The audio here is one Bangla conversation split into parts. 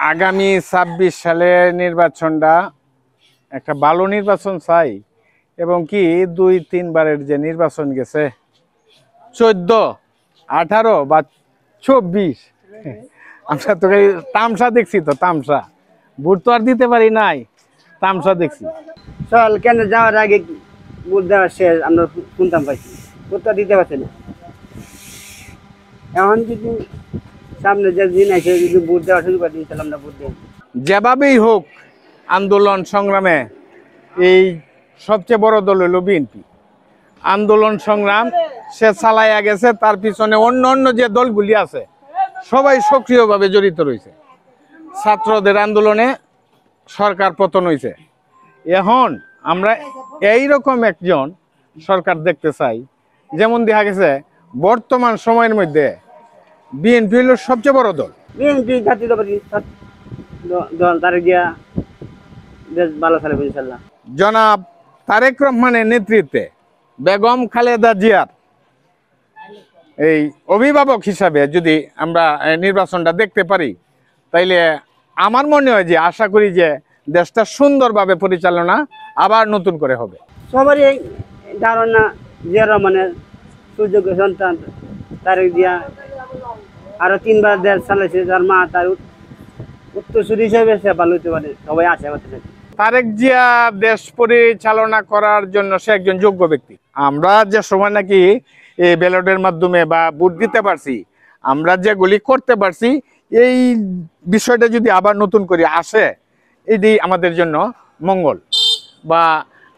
আগামী ২৬ সালের নির্বাচনটা একটা ভালো নির্বাচন চাই, এবং কি ২-৩ বারের যে নির্বাচন গেছে ১৪, ১৮ বা ২৪, আমরা তো তামসা দেখছি, তো তামসা ভোট তো আর দিতে পারি নাই, তামসা দেখছি। চল কেন যাওয়ার আগে ভোট দেওয়ার শেষ আমরা শুনতাম পাইছি, ভোটটা দিতে পারছে না। এখন যদি সামনে যে দিন আছে যদি ভোট দেওয়া শুরু করে দিই তাহলে আমরা ভোট দেব। যেভাবেই হোক আন্দোলন সংগ্রামে এই সবচেয়ে বড় দল হলো বিএনপি। আন্দোলন সংগ্রাম সে চালাইয়া গেছে, তার পিছনে অন্য অন্য যে দলগুলি আছে সবাই সক্রিয়ভাবে জড়িত রয়েছে। ছাত্রদের আন্দোলনে সরকার পতন হয়েছে। এখন আমরা এইরকম একজন সরকার দেখতে চাই, যেমন দেখা গেছে বর্তমান সময়ের মধ্যে বিএনপি হলো সবচেয়ে বড় দল। বিএনপি জাতীয় দল তারা গিয়া বেশ ভালো খেলে ইনশাল্লাহ। জনাব তারেক রহমানের নেতৃত্বে বেগম খালেদা জিয়ার এই অভিভাবক হিসাবে যদি আমরা নির্বাচনটা দেখতে পারি, তাইলে আমার মনে হয় যে আশা করি যে দেশটা সুন্দরভাবে পরিচালনা আবার নতুন করে হবে। সবারই এই ধারণা জিয়া রহমানের সুযোগ্য সন্তান তারেক জিয়া আরো ৩ বার দেশ চালাইছে, তার মা তার উত্তরসূরি হিসেবে সে ভালো হতে পারে, সবাই আছে আমাদের। তারেক জিয়া দেশ পরিচালনা করার জন্য সে একজন যোগ্য ব্যক্তি। আমরা যে সময় নাকি এই ব্যালটের মাধ্যমে বা ভোট দিতে পারছি, আমরা যেগুলি করতে পারছি, এই বিষয়টা যদি আবার নতুন করে আসে, এটি আমাদের জন্য মঙ্গল, বা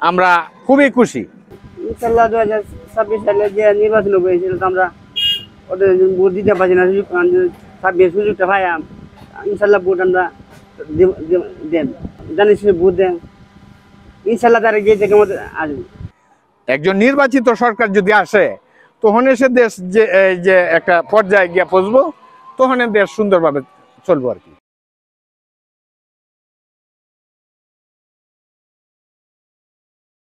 আমরা খুবই খুশি। ইনশাল্লাহ ২০২৬ সালে যে নির্বাচন হয়েছিল আমরা ওদের ভোট দিতে পারছি না, ২৬ সুযোগটা পাই ইনশাল্লাহ ভোট আমরা দেন, জানিস ভোট দেন ইনশাল্লাহ তারা গিয়ে থেকে আমাদের আসবে। একজন নির্বাচিত সরকার যদি আসে, তখন এসে দেশ যে একটা পর্যায়ে গিয়ে পৌঁছবো, তখন দেশ সুন্দরভাবে চলবো আর কি।